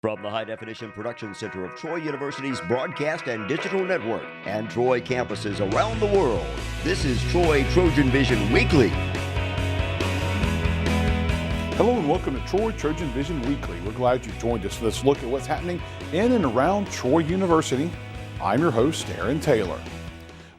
From the High Definition Production Center of Troy University's Broadcast and Digital Network and Troy campuses around the world, this is TrojanVision Weekly. Hello and welcome to TrojanVision Weekly. We're glad you joined us. Let's look at what's happening in and around Troy University. I'm your host, Aaron Taylor.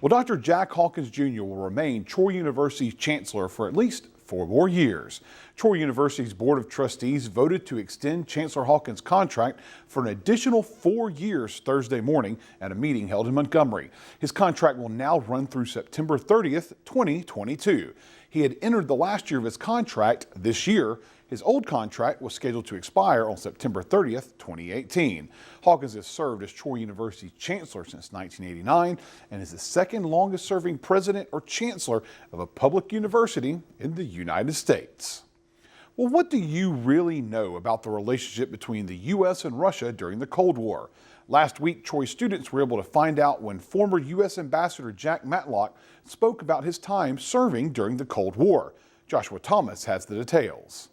Well, Dr. Jack Hawkins Jr. will remain Troy University's Chancellor for at least 4 more years. Troy University's Board of Trustees voted to extend Chancellor Hawkins' contract for an additional 4 years Thursday morning at a meeting held in Montgomery. His contract will now run through September 30th, 2022. He had entered the last year of his contract this year. His old contract was scheduled to expire on September 30th, 2018. Hawkins has served as Troy University's Chancellor since 1989 and is the second longest serving president or chancellor of a public university in the United States. Well, what do you really know about the relationship between the U.S. and Russia during the Cold War? Last week, Troy students were able to find out when former U.S. Ambassador Jack Matlock spoke about his time serving during the Cold War. Joshua Thomas has the details.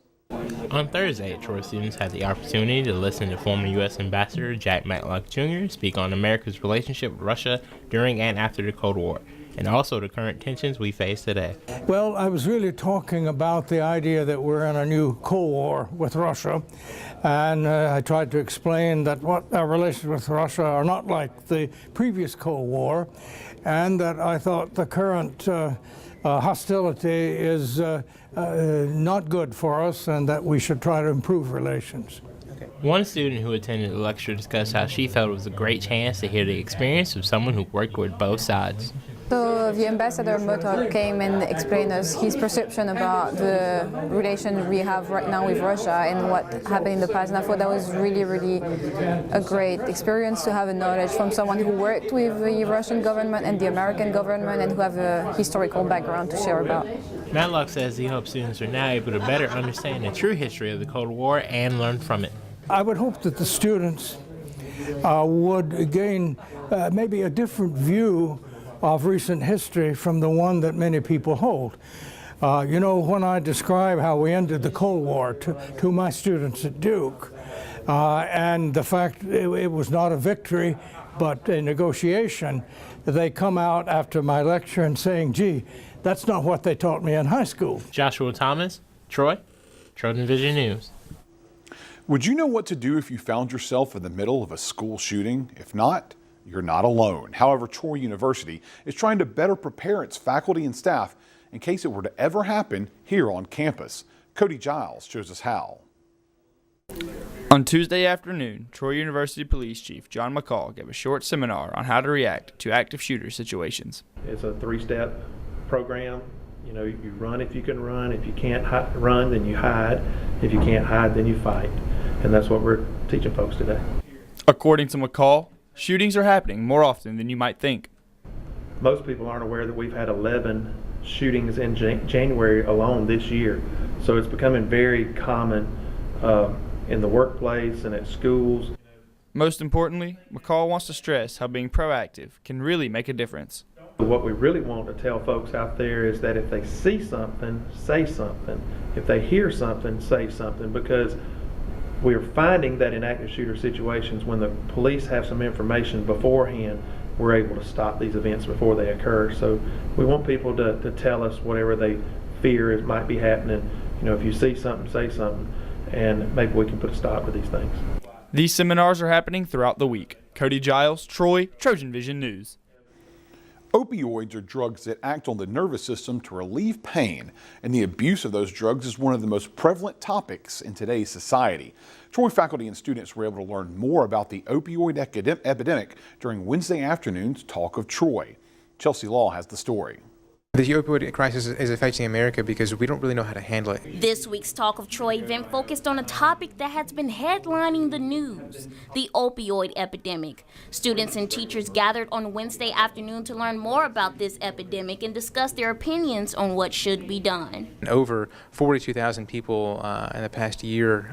On Thursday, Troy students had the opportunity to listen to former U.S. Ambassador Jack Matlock Jr. speak on America's relationship with Russia during and after the Cold War, and also the current tensions we face today. Well, I was really talking about the idea that we're in a new Cold War with Russia, and I tried to explain that what our relations with Russia are not like the previous Cold War, and that I thought the current hostility is not good for us and that we should try to improve relations. One student who attended the lecture discussed how she felt it was a great chance to hear the experience of someone who worked with both sides. So the ambassador Matlock came and explained us his perception about the relation we have right now with Russia and what happened in the past. And I thought that was really a great experience to have a knowledge from someone who worked with the Russian government and the American government and who have a historical background to share about. Matlock says he hopes students are now able to better understand the true history of the Cold War and learn from it. I would hope that the students would gain maybe a different view of recent history from the one that many people hold. You know, when I describe how we ended the Cold War to my students at Duke, and the fact it was not a victory but a negotiation, they come out after my lecture and saying, gee, that's not what they taught me in high school. Joshua Thomas, Troy, TrojanVision News. Would you know what to do if you found yourself in the middle of a school shooting? If not, you're not alone. However, Troy University is trying to better prepare its faculty and staff in case it were to ever happen here on campus. Cody Giles shows us how. On Tuesday afternoon, Troy University Police Chief John McCall gave a short seminar on how to react to active shooter situations. It's a 3-step program. You know, you run if you can run. If you can't run, then you hide. If you can't hide, then you fight. And that's what we're teaching folks today. According to McCall, shootings are happening more often than you might think. Most people aren't aware that we've had 11 shootings in January alone this year. So it's becoming very common in the workplace and at schools. Most importantly, McCall wants to stress how being proactive can really make a difference. What we really want to tell folks out there is that if they see something, say something. If they hear something, say something, because we're finding that in active shooter situations, when the police have some information beforehand, we're able to stop these events before they occur. So we want people to tell us whatever they fear might be happening. You know, if you see something, say something, and maybe we can put a stop to these things. These seminars are happening throughout the week. Cody Giles, Troy, TrojanVision News. Opioids are drugs that act on the nervous system to relieve pain, and the abuse of those drugs is one of the most prevalent topics in today's society. Troy faculty and students were able to learn more about the opioid epidemic during Wednesday afternoon's Talk of Troy. Chelsea Law has the story. The opioid crisis is affecting America because we don't really know how to handle it. This week's Talk of Troy event focused on a topic that has been headlining the news, the opioid epidemic. Students and teachers gathered on Wednesday afternoon to learn more about this epidemic and discuss their opinions on what should be done. Over 42,000 people in the past year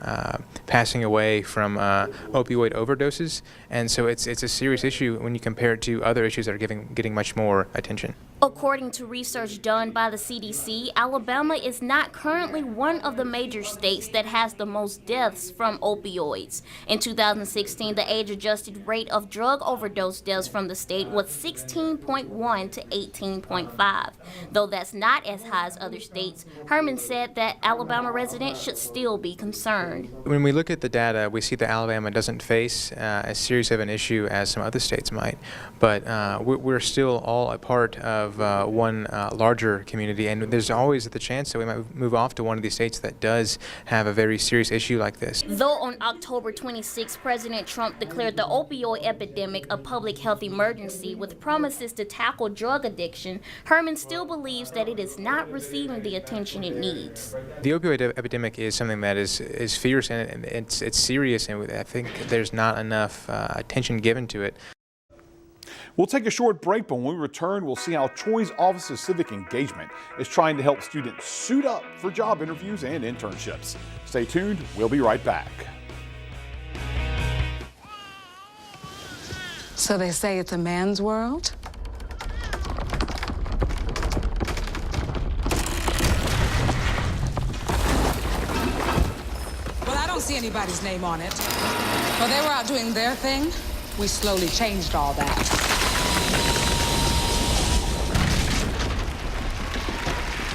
passing away from opioid overdoses, and so it's a serious issue when you compare it to other issues that are getting much more attention. According to research done by the CDC, Alabama is not currently one of the major states that has the most deaths from opioids. In 2016, the age-adjusted rate of drug overdose deaths from the state was 16.1 to 18.5. Though that's not as high as other states, Herman said that Alabama residents should still be concerned. When we look at the data, we see that Alabama doesn't face as serious of an issue as some other states might, but we're still all a part of one larger community, and there's always the chance that we might move off to one of these states that does have a very serious issue like this. Though on October 26, President Trump declared the opioid epidemic a public health emergency with promises to tackle drug addiction, Herman still believes that it is not receiving the attention it needs. The opioid epidemic is something that is fierce and it's serious, and I think there's not enough attention given to it. We'll take a short break, but when we return, we'll see how Troy's Office of Civic Engagement is trying to help students suit up for job interviews and internships. Stay tuned. We'll be right back. So they say it's a man's world? Well, I don't see anybody's name on it. While they were out doing their thing, we slowly changed all that.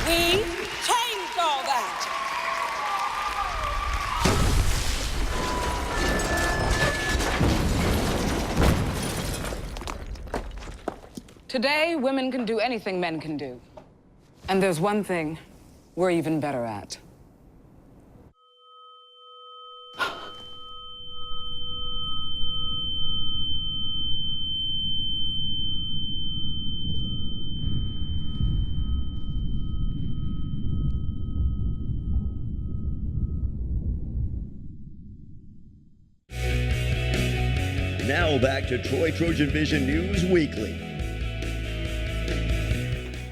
We changed all that. Today, women can do anything men can do. And there's one thing we're even better at. Now back to Troy Trojan Vision News Weekly.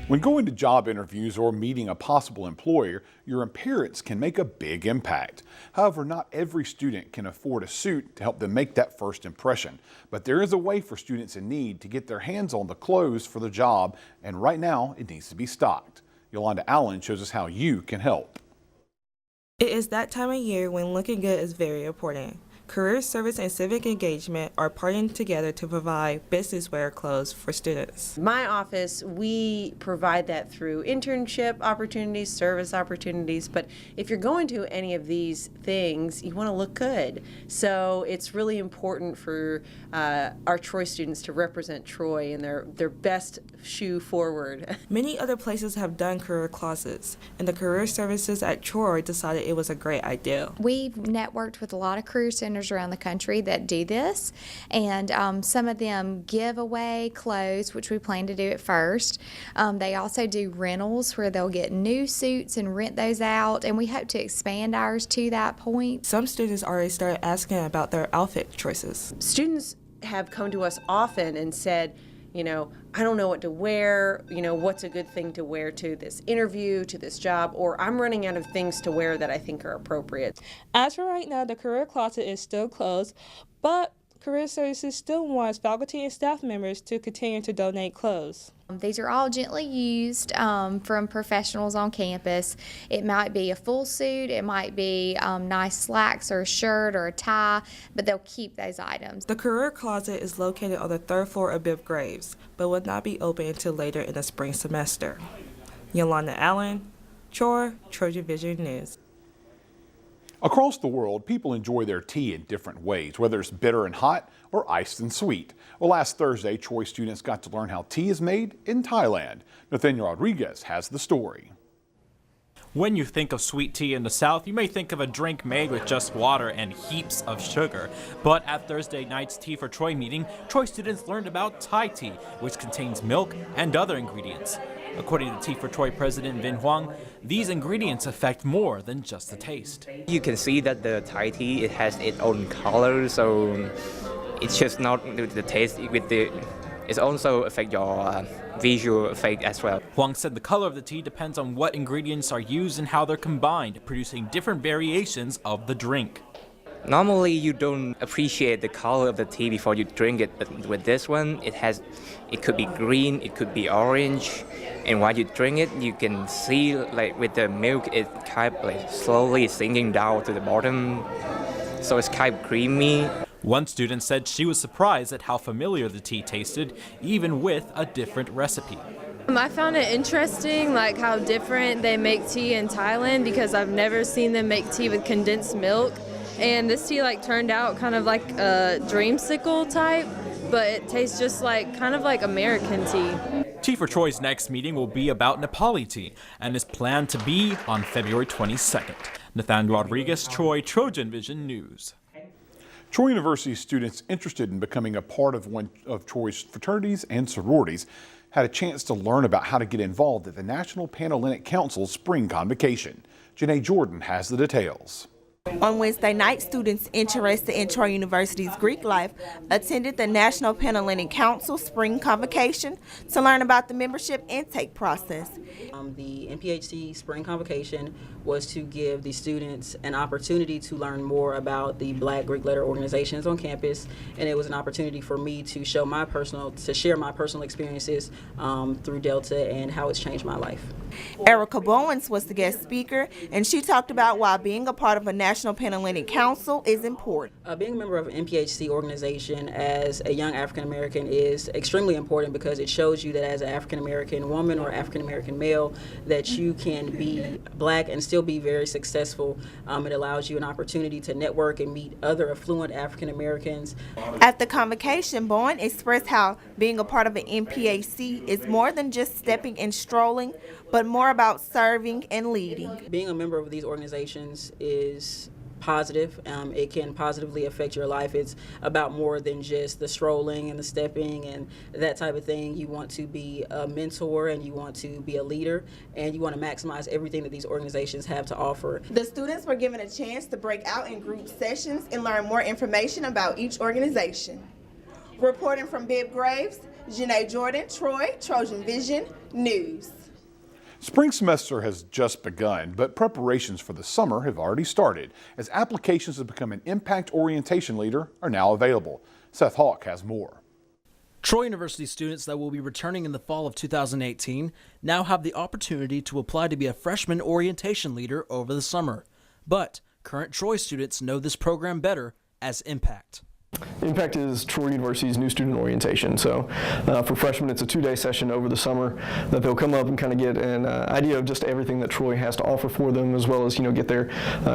When going to job interviews or meeting a possible employer, your appearance can make a big impact. However, not every student can afford a suit to help them make that first impression. But there is a way for students in need to get their hands on the clothes for the job, and right now it needs to be stocked. Yolanda Allen shows us how you can help. It is that time of year when looking good is very important. Career Service and Civic Engagement are partnering together to provide business wear clothes for students. My office, we provide that through internship opportunities, service opportunities, but if you're going to any of these things, you want to look good. So it's really important for our Troy students to represent Troy in their best shoe forward. Many other places have done career closets, and the career services at Troy decided it was a great idea. We've networked with a lot of career centers around the country that do this, and some of them give away clothes, which we plan to do at first. They also do rentals where they'll get new suits and rent those out, and we hope to expand ours to that point. Some students already started asking about their outfit choices. Students have come to us often and said, you know, I don't know what to wear, you know, what's a good thing to wear to this interview, to this job, or I'm running out of things to wear that I think are appropriate. As for right now, the career closet is still closed, but Career Services still wants faculty and staff members to continue to donate clothes. These are all gently used from professionals on campus. It might be a full suit, it might be nice slacks or a shirt or a tie, but they'll keep those items. The Career Closet is located on the 3rd floor of Bibb Graves, but will not be open until later in the spring semester. Yolanda Allen, Troy, Trojan Vision News. Across the world, people enjoy their tea in different ways, whether it's bitter and hot or iced and sweet. Well, last Thursday, Troy students got to learn how tea is made in Thailand. Nathaniel Rodriguez has the story. When you think of sweet tea in the South, you may think of a drink made with just water and heaps of sugar. But at Thursday night's Tea for Troy meeting, Troy students learned about Thai tea, which contains milk and other ingredients. According to Tea for Troy President Vin Huang, these ingredients affect more than just the taste. You can see that the Thai tea, it has its own color, so it's just not the taste with the, it also affect your visual effect as well. Huang said the color of the tea depends on what ingredients are used and how they're combined, producing different variations of the drink. Normally, you don't appreciate the color of the tea before you drink it, but with this one, it could be green, it could be orange, and while you drink it, you can see like with the milk, it kind of like slowly sinking down to the bottom, so it's kind of creamy. One student said she was surprised at how familiar the tea tasted, even with a different recipe. I found it interesting, like how different they make tea in Thailand, because I've never seen them make tea with condensed milk. And this tea turned out kind of like a dreamsicle type, but it tastes just kind of like American tea. Tea for Troy's next meeting will be about Nepali tea and is planned to be on February 22nd. Nathaniel Rodriguez, Troy, Trojan Vision News. Troy University students interested in becoming a part of one of Troy's fraternities and sororities had a chance to learn about how to get involved at the National Panhellenic Council's Spring Convocation. Janae Jordan has the details. On Wednesday night, students interested in Troy University's Greek life attended the National Panhellenic Council Spring Convocation to learn about the membership intake process. The NPHC Spring Convocation was to give the students an opportunity to learn more about the Black Greek letter organizations on campus, and it was an opportunity for me to share my personal experiences through Delta and how it's changed my life. Erica Bowens was the guest speaker, and she talked about why being a part of a National Panhellenic Council is important. Being a member of an NPHC organization as a young African American is extremely important because it shows you that as an African American woman or African American male that you can be Black and still be very successful. It allows you an opportunity to network and meet other affluent African Americans. At the convocation, Bowen expressed how being a part of an NPHC is more than just stepping and strolling, but more about serving and leading. Being a member of these organizations is positive. It can positively affect your life. It's about more than just the strolling and the stepping and that type of thing. You want to be a mentor and you want to be a leader and you want to maximize everything that these organizations have to offer. The students were given a chance to break out in group sessions and learn more information about each organization. Reporting from Bibb Graves, Janae Jordan, Troy, Trojan Vision News. Spring semester has just begun, but preparations for the summer have already started as applications to become an impact orientation leader are now available. Seth Hawk has more. Troy University students that will be returning in the fall of 2018 now have the opportunity to apply to be a freshman orientation leader over the summer. But current Troy students know this program better as Impact. Impact is Troy University's new student orientation. So for freshmen, it's a 2-day session over the summer that they'll come up and kind of get an idea of just everything that Troy has to offer for them, as well as get their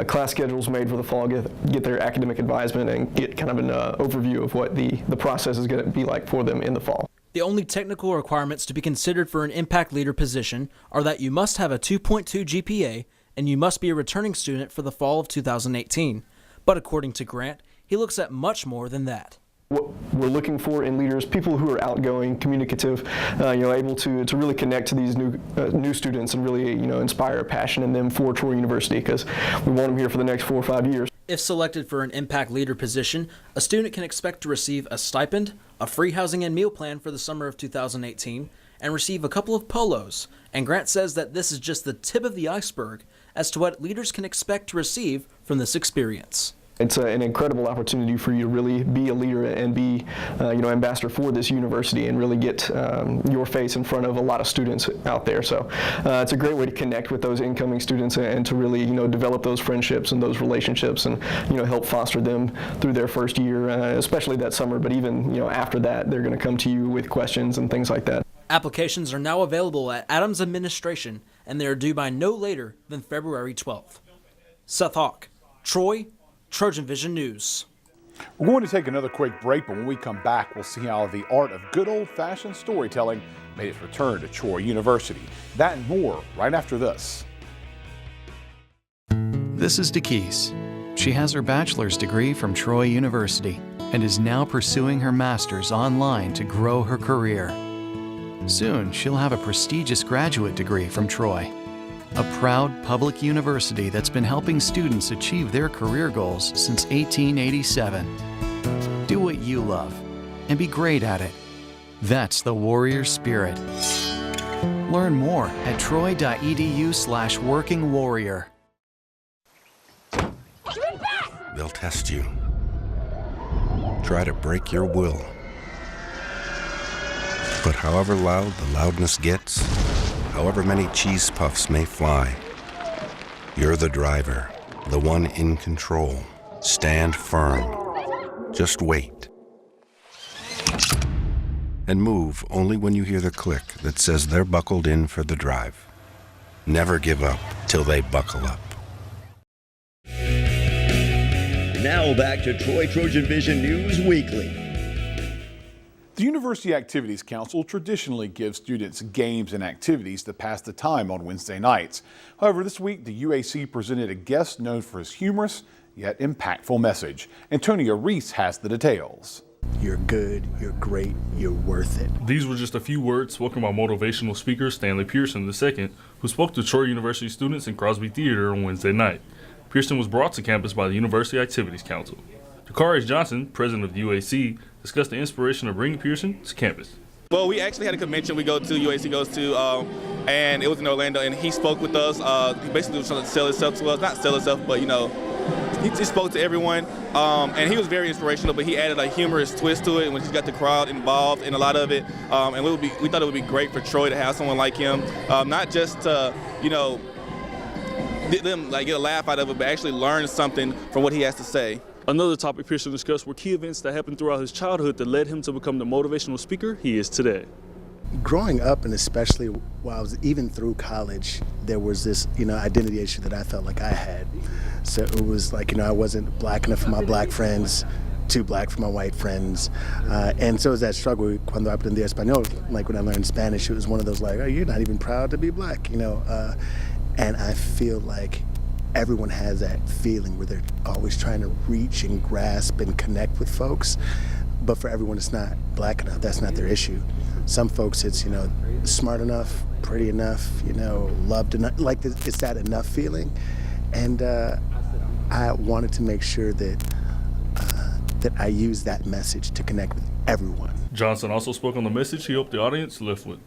class schedules made for the fall, get their academic advisement, and get kind of an overview of what the process is going to be like for them in the fall. The only technical requirements to be considered for an Impact leader position are that you must have a 2.2 GPA and you must be a returning student for the fall of 2018. But according to Grant, he looks at much more than that. What we're looking for in leaders, people who are outgoing, communicative, able to really connect to these new students and really inspire a passion in them for Troy University, because we want them here for the next 4 or 5 years. If selected for an Impact leader position, a student can expect to receive a stipend, a free housing and meal plan for the summer of 2018, and receive a couple of polos. And Grant says that this is just the tip of the iceberg as to what leaders can expect to receive from this experience. It's an incredible opportunity for you to really be a leader and be, ambassador for this university and really get your face in front of a lot of students out there. So it's a great way to connect with those incoming students and to really, develop those friendships and those relationships and, help foster them through their first year, especially that summer. But even, after that, they're going to come to you with questions and things like that. Applications are now available at Adams Administration, and they are due by no later than February 12th. Seth Hawk, Troy, Trojan Vision News. We're going to take another quick break, but when we come back, we'll see how the art of good old-fashioned storytelling made its return to Troy University. That and more right after this. This is DeKeys. She has her bachelor's degree from Troy University and is now pursuing her master's online to grow her career. Soon, she'll have a prestigious graduate degree from Troy, a proud public university that's been helping students achieve their career goals since 1887. Do what you love and be great at it. That's the warrior spirit. Learn more at troy.edu/workingwarrior. they'll test you. Try to break your will. But however loud the loudness gets, however many cheese puffs may fly, you're the driver, the one in control. Stand firm. Just wait. And move only when you hear the click that says they're buckled in for the drive. Never give up till they buckle up. Now back to Troy Trojan Vision News Weekly. The University Activities Council traditionally gives students games and activities to pass the time on Wednesday nights. However, this week the UAC presented a guest known for his humorous yet impactful message. Antonio Reese has the details. You're good, you're great, you're worth it. These were just a few words spoken by motivational speaker Stanley Pearson II, who spoke to Troy University students in Crosby Theater on Wednesday night. Pearson was brought to campus by the University Activities Council. Dakarius Johnson, president of the UAC, discussed the inspiration of bringing Pearson to campus. Well, we actually had a convention UAC goes to, and it was in Orlando, and he spoke with us. He basically was trying to sell himself to us, not sell himself, but he spoke to everyone, and he was very inspirational, but he added a humorous twist to it when he got the crowd involved in a lot of it, and we thought it would be great for Troy to have someone like him, not just to, them get a laugh out of it, but actually learn something from what he has to say. Another topic Pearson discussed were key events that happened throughout his childhood that led him to become the motivational speaker he is today. Growing up, and especially while I was even through college, there was this, identity issue that I felt like I had. So it was like, I wasn't black enough for my black friends, too black for my white friends. And so it was that struggle cuando aprendí español. Like when I learned Spanish, it was one of those oh, you're not even proud to be black, And I feel like everyone has that feeling where they're always trying to reach and grasp and connect with folks. But for everyone that's not black enough, that's not their issue. Some folks, it's, smart enough, pretty enough, loved enough. Like it's that enough feeling. And I wanted to make sure that I use that message to connect with everyone. Johnson also spoke on the message he hoped the audience left with.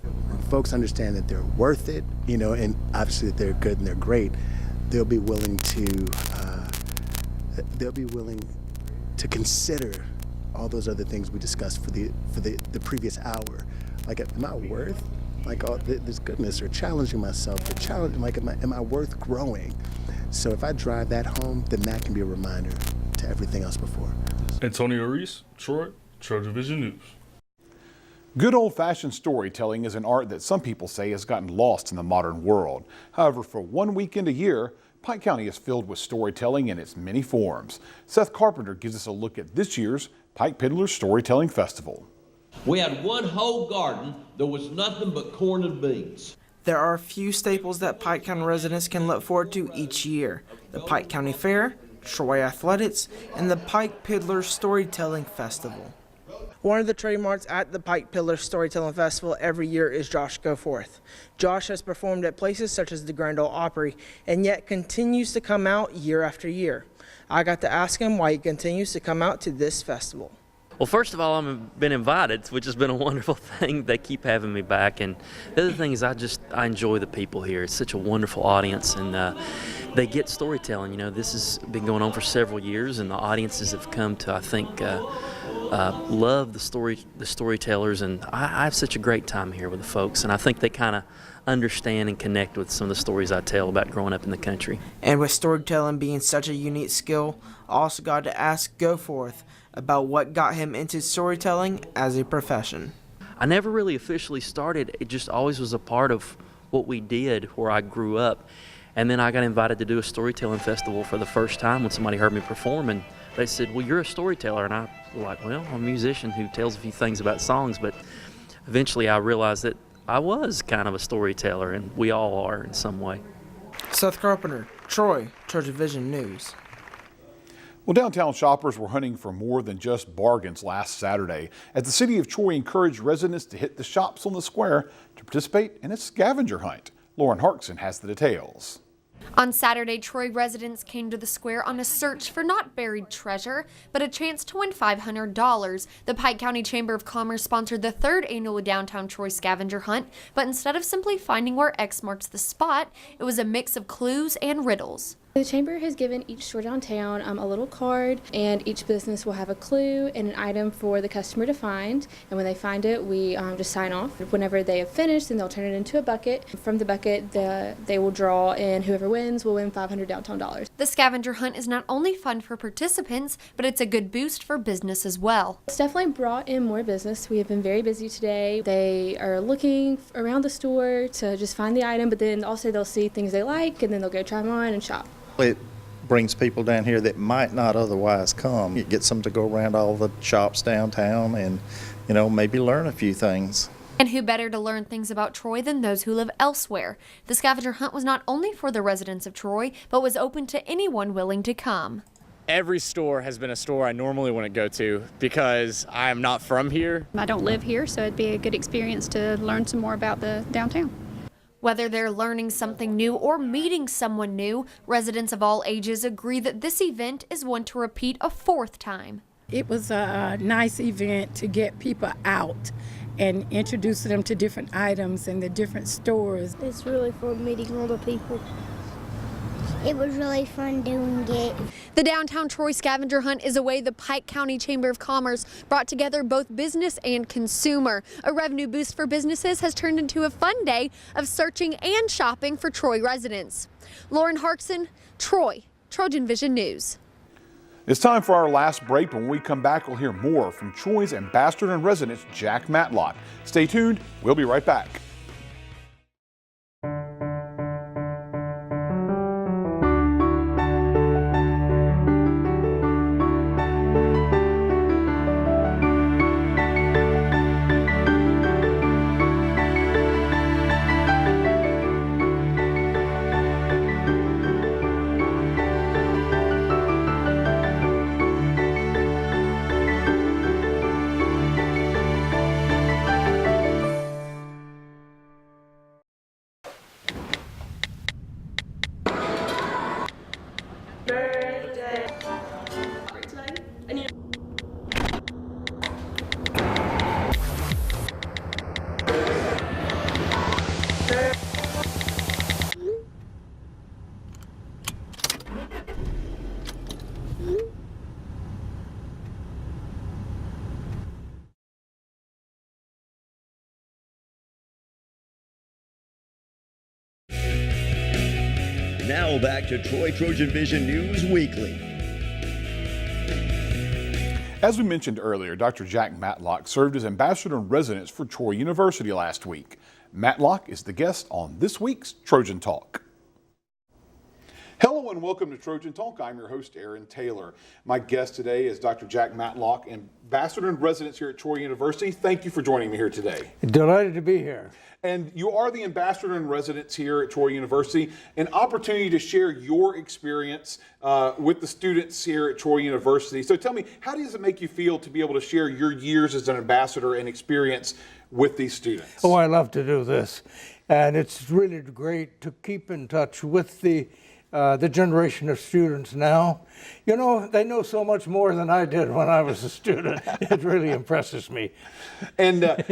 When folks understand that they're worth it, and obviously that they're good and they're great, they'll be willing to consider all those other things we discussed for the previous hour. Like, am I worth all this goodness, or challenging myself, or challenging am I worth growing? So if I drive that home, then that can be a reminder to everything else before. Antonio Reese, Troy, Trojan Vision News. Good old-fashioned storytelling is an art that some people say has gotten lost in the modern world. However, for one weekend a year, Pike County is filled with storytelling in its many forms. Seth Carpenter gives us a look at this year's Pike Peddler Storytelling Festival. We had one whole garden. There was nothing but corn and beans. There are a few staples that Pike County residents can look forward to each year: the Pike County Fair, Troy Athletics, and the Pike Peddler Storytelling Festival. One of the trademarks at the Pike Peddler Storytelling Festival every year is Josh Goforth. Josh has performed at places such as the Grand Ole Opry and yet continues to come out year after year. I got to ask him why he continues to come out to this festival. Well, first of all, I've been invited, which has been a wonderful thing. They keep having me back. And the other thing is I enjoy the people here. It's such a wonderful audience, and they get storytelling. This has been going on for several years, and the audiences have come to, I think, love the storytellers, and I have such a great time here with the folks, and I think they kind of understand and connect with some of the stories I tell about growing up in the country. And with storytelling being such a unique skill, I also got to ask Goforth about what got him into storytelling as a profession. I never really officially started. It just always was a part of what we did where I grew up. And then I got invited to do a storytelling festival for the first time when somebody heard me perform, and they said, well, you're a storyteller. And I was like, well, I'm a musician who tells a few things about songs. But eventually I realized that I was kind of a storyteller, and we all are in some way. Seth Carpenter, Troy, TrojanVision News. Well, downtown shoppers were hunting for more than just bargains last Saturday, as the city of Troy encouraged residents to hit the shops on the square to participate in a scavenger hunt. Lauren Harkson has the details. On Saturday, Troy residents came to the square on a search for not buried treasure, but a chance to win $500. The Pike County Chamber of Commerce sponsored the third annual Downtown Troy Scavenger Hunt, but instead of simply finding where X marks the spot, it was a mix of clues and riddles. The Chamber has given each store downtown a little card, and each business will have a clue and an item for the customer to find. And when they find it, we just sign off. Whenever they have finished, then they'll turn it into a bucket. From the bucket, they will draw, and whoever wins will win $500 downtown dollars. The scavenger hunt is not only fun for participants, but it's a good boost for business as well. It's definitely brought in more business. We have been very busy today. They are looking around the store to just find the item, but then also they'll see things they like, and then they'll go try them on and shop. It brings people down here that might not otherwise come. It gets them to go around all the shops downtown and, maybe learn a few things. And who better to learn things about Troy than those who live elsewhere? The scavenger hunt was not only for the residents of Troy, but was open to anyone willing to come. Every store has been a store I normally wouldn't go to because I am not from here. I don't live here, so it'd be a good experience to learn some more about the downtown. Whether they're learning something new or meeting someone new, residents of all ages agree that this event is one to repeat a fourth time. It was a nice event to get people out and introduce them to different items in the different stores. It's really fun meeting all the people. It was really fun doing it. The downtown Troy scavenger hunt is a way the Pike County Chamber of Commerce brought together both business and consumer. A revenue boost for businesses has turned into a fun day of searching and shopping for Troy residents. Lauren Harkson, Troy, Trojan Vision News. It's time for our last break. When we come back, we'll hear more from Troy's ambassador in residence, Jack Matlock. Stay tuned. We'll be right back. Now back to Troy Trojan Vision News Weekly. As we mentioned earlier, Dr. Jack Matlock served as ambassador in residence for Troy University last week. Matlock is the guest on this week's Trojan Talk. Hello and welcome to Trojan Talk. I'm your host, Aaron Taylor. My guest today is Dr. Jack Matlock, ambassador in residence here at Troy University. Thank you for joining me here today. Delighted to be here. And you are the ambassador in residence here at Troy University, an opportunity to share your experience with the students here at Troy University. So tell me, how does it make you feel to be able to share your years as an ambassador and experience with these students? Oh, I love to do this. And it's really great to keep in touch with the generation of students now. You know, they know so much more than I did when I was a student. It really impresses me. And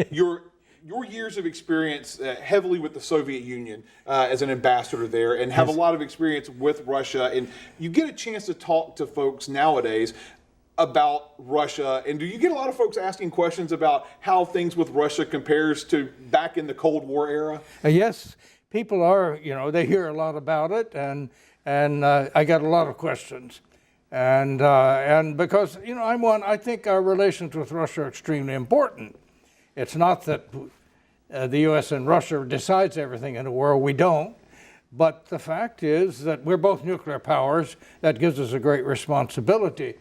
your years of experience heavily with the Soviet Union as an ambassador there, and have a lot of experience with Russia, and you get a chance to talk to folks nowadays about Russia. And do you get a lot of folks asking questions about how things with Russia compares to back in the Cold War era? Yes, people are, they hear a lot about it, and I got a lot of questions. And because, I think our relations with Russia are extremely important. It's not that the U.S. and Russia decides everything in the world. We don't. But the fact is that we're both nuclear powers. That gives us a great responsibility.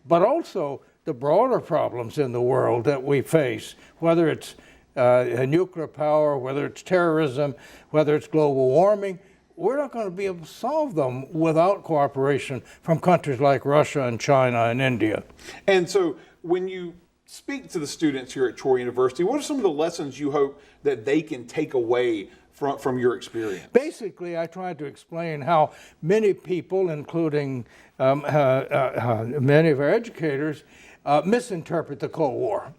But also the broader problems in the world that we face, whether it's a nuclear power, whether it's terrorism, whether it's global warming, we're not going to be able to solve them without cooperation from countries like Russia and China and India. And so when you speak to the students here at Troy University, what are some of the lessons you hope that they can take away from your experience? Basically, I tried to explain how many people, including many of our educators, misinterpret the Cold War.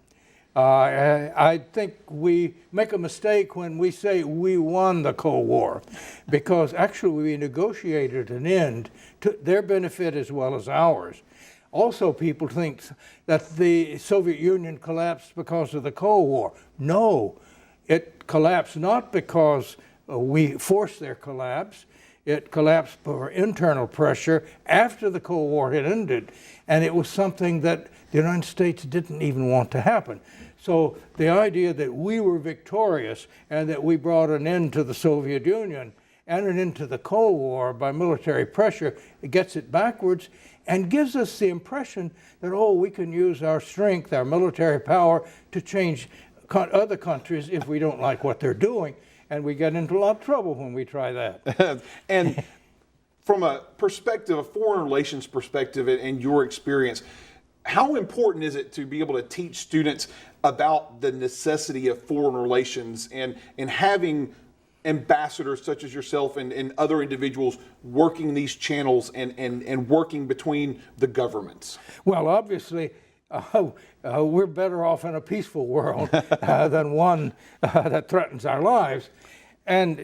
I think we make a mistake when we say we won the Cold War, because actually we negotiated an end to their benefit as well as ours. Also, people think that the Soviet Union collapsed because of the Cold War. No, it collapsed not because we forced their collapse. It collapsed for internal pressure after the Cold War had ended, and it was something that the United States didn't even want to happen. So the idea that we were victorious and that we brought an end to the Soviet Union and an end to the Cold War by military pressure, it gets it backwards and gives us the impression that, oh, we can use our strength, our military power to change other countries if we don't like what they're doing. And we get into a lot of trouble when we try that. And from a perspective, a foreign relations perspective and your experience, how important is it to be able to teach students about the necessity of foreign relations and having ambassadors such as yourself and other individuals working these channels and working between the governments? Well, obviously, we're better off in a peaceful world than one that threatens our lives. And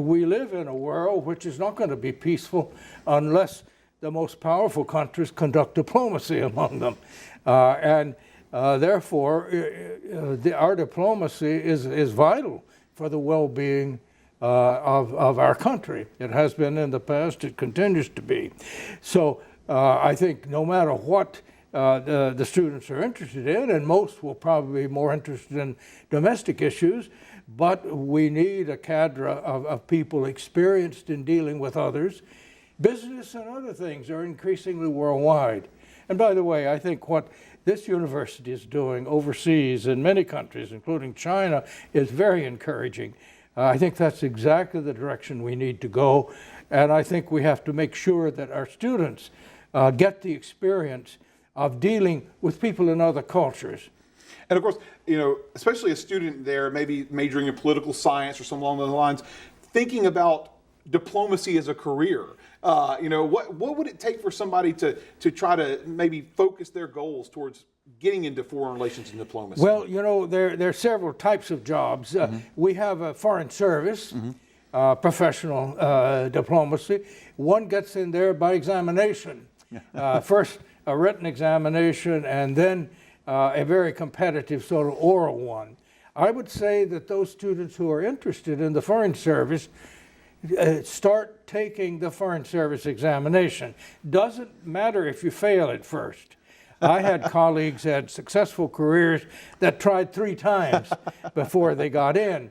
we live in a world which is not going to be peaceful unless the most powerful countries conduct diplomacy among them. Therefore, our diplomacy is vital for the well-being of our country. It has been in the past, it continues to be. So I think no matter what the students are interested in, and most will probably be more interested in domestic issues, but we need a cadre of people experienced in dealing with others. Business and other things are increasingly worldwide. And by the way, I think what this university is doing overseas in many countries, including China, is very encouraging. I think that's exactly the direction we need to go. And I think we have to make sure that our students get the experience of dealing with people in other cultures. And of course, especially a student there, maybe majoring in political science or something along those lines, thinking about diplomacy as a career. What would it take for somebody to try to maybe focus their goals towards getting into foreign relations and diplomacy? Well, there are several types of jobs. We have a foreign service, professional diplomacy. One gets in there by examination. First a written examination and then a very competitive sort of oral one. I would say that those students who are interested in the Foreign Service start taking the Foreign Service examination. Doesn't matter if you fail at first. I had colleagues had successful careers that tried 3 times before they got in.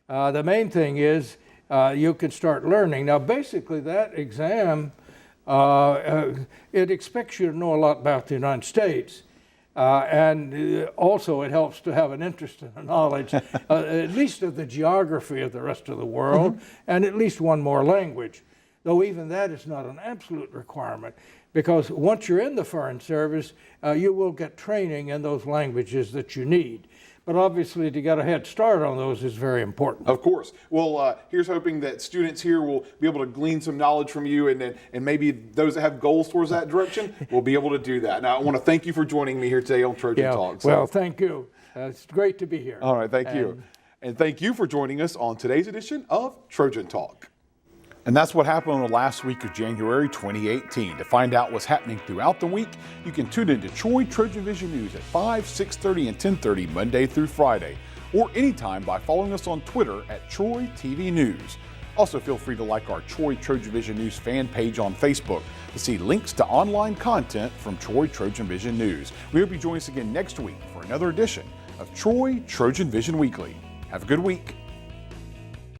The main thing is you can start learning. Now, basically, that exam, it expects you to know a lot about the United States. And also it helps to have an interest in the knowledge, at least of the geography of the rest of the world, and at least one more language. Though even that is not an absolute requirement, because once you're in the Foreign Service, you will get training in those languages that you need. But obviously, to get a head start on those is very important. Of course. Well, here's hoping that students here will be able to glean some knowledge from you, and maybe those that have goals towards that direction will be able to do that. Now, I want to thank you for joining me here today on Trojan Talk. Well, thank you. It's great to be here. All right, thank you. And thank you for joining us on today's edition of Trojan Talk. And that's what happened on the last week of January 2018. To find out what's happening throughout the week, you can tune into Troy Trojan Vision News at 5, 6:30, and 10:30 Monday through Friday, or anytime by following us on Twitter at Troy TV News. Also, feel free to like our Troy Trojan Vision News fan page on Facebook to see links to online content from Troy Trojan Vision News. We hope you join us again next week for another edition of Troy Trojan Vision Weekly. Have a good week.